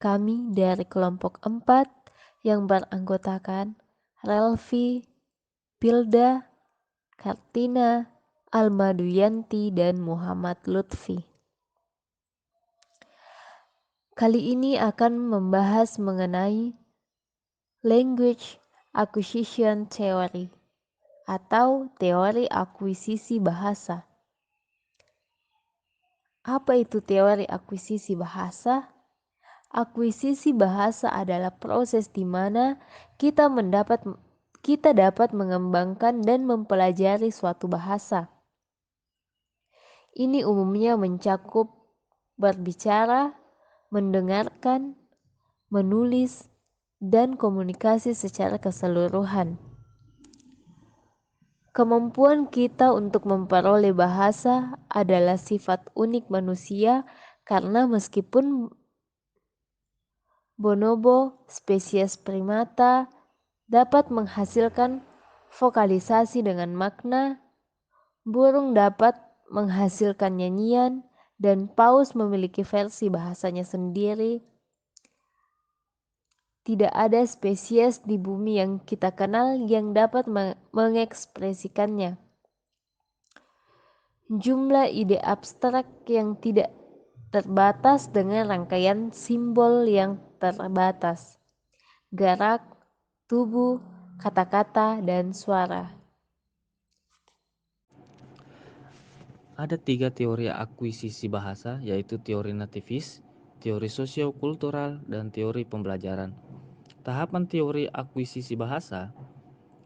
Kami dari kelompok 4 yang beranggotakan Relvi, Pilda, Kartina, Almaduyanti, dan Muhammad Lutfi. Kali ini akan membahas mengenai Language Acquisition Theory atau teori akuisisi bahasa. Apa itu teori akuisisi bahasa? Akuisisi bahasa adalah proses di mana kita dapat mengembangkan dan mempelajari suatu bahasa. Ini umumnya mencakup berbicara, mendengarkan, menulis, dan komunikasi secara keseluruhan. Kemampuan kita untuk memperoleh bahasa adalah sifat unik manusia karena meskipun bonobo, spesies primata, dapat menghasilkan vokalisasi dengan makna, burung dapat menghasilkan nyanyian, dan paus memiliki versi bahasanya sendiri. Tidak ada spesies di bumi yang kita kenal yang dapat mengekspresikannya. Jumlah ide abstrak yang tidak terbatas dengan rangkaian simbol yang terbatas, gerak, tubuh, kata-kata, dan suara. Ada 3 teori akuisisi bahasa, yaitu teori nativis, teori sosiokultural, dan teori pembelajaran. Tahapan teori akuisisi bahasa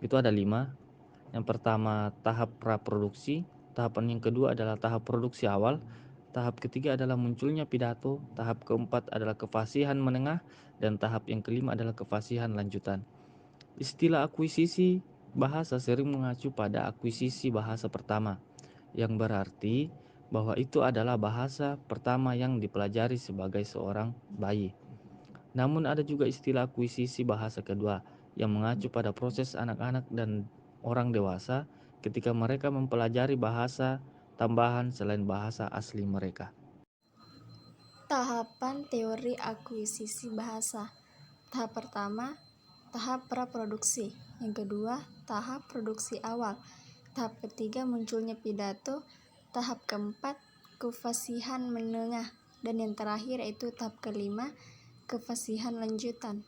itu ada 5. Yang pertama tahap praproduksi, tahapan yang kedua adalah tahap produksi awal, tahap ketiga adalah munculnya pidato, tahap keempat adalah kefasihan menengah, dan tahap yang kelima adalah kefasihan lanjutan. Istilah akuisisi bahasa sering mengacu pada akuisisi bahasa pertama, yang berarti bahwa itu adalah bahasa pertama yang dipelajari sebagai seorang bayi. Namun ada juga istilah akuisisi bahasa kedua yang mengacu pada proses anak-anak dan orang dewasa ketika mereka mempelajari bahasa tambahan selain bahasa asli mereka. Tahapan teori akuisisi bahasa. Tahap pertama, tahap praproduksi. Yang kedua, tahap produksi awal. Tahap ketiga, munculnya pidato. Tahap keempat, kefasihan menengah. Dan yang terakhir yaitu tahap kelima, kefasihan lanjutan.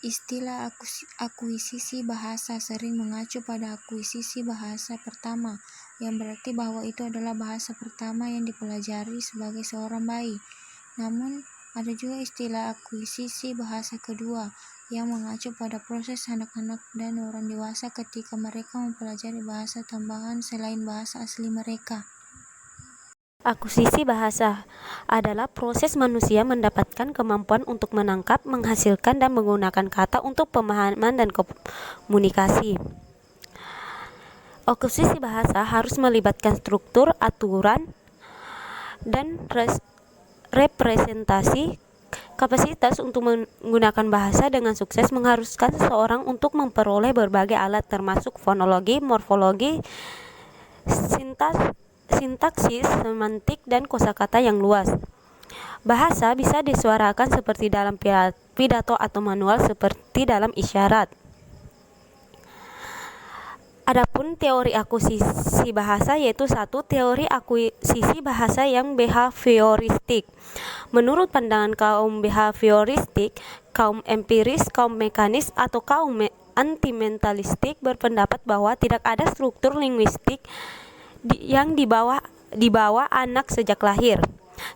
Istilah akuisisi bahasa sering mengacu pada akuisisi bahasa pertama, yang berarti bahwa itu adalah bahasa pertama yang dipelajari sebagai seorang bayi. Namun, ada juga istilah akuisisi bahasa kedua, yang mengacu pada proses anak-anak dan orang dewasa ketika mereka mempelajari bahasa tambahan selain bahasa asli mereka. Akuisisi bahasa adalah proses manusia mendapatkan kemampuan untuk menangkap, menghasilkan, dan menggunakan kata untuk pemahaman dan komunikasi. Akuisisi bahasa harus melibatkan struktur, aturan, dan representasi. Kapasitas untuk menggunakan bahasa dengan sukses mengharuskan seseorang untuk memperoleh berbagai alat termasuk fonologi, morfologi, sintaksis, semantik, dan kosakata yang luas. Bahasa bisa disuarakan seperti dalam pidato atau manual seperti dalam isyarat. Adapun teori akuisisi bahasa yaitu satu, teori akuisisi bahasa yang behavioristik. Menurut pandangan kaum behavioristik, kaum empiris, kaum mekanis, atau kaum anti-mentalistik berpendapat bahwa tidak ada struktur linguistik yang dibawa anak sejak lahir.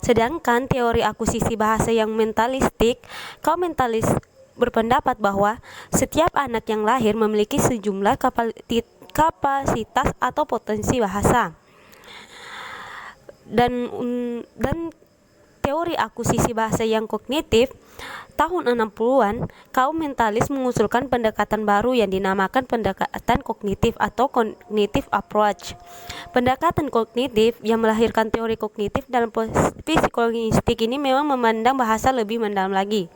Sedangkan teori akuisisi bahasa yang mentalistik, kaum mentalis berpendapat bahwa setiap anak yang lahir memiliki sejumlah kapasitas atau potensi bahasa. Dan teori akuisisi bahasa yang kognitif, tahun 60-an, kaum mentalis mengusulkan pendekatan baru yang dinamakan pendekatan kognitif atau cognitive approach. Pendekatan kognitif yang melahirkan teori kognitif dalam psikologi ini memang memandang bahasa lebih mendalam lagi.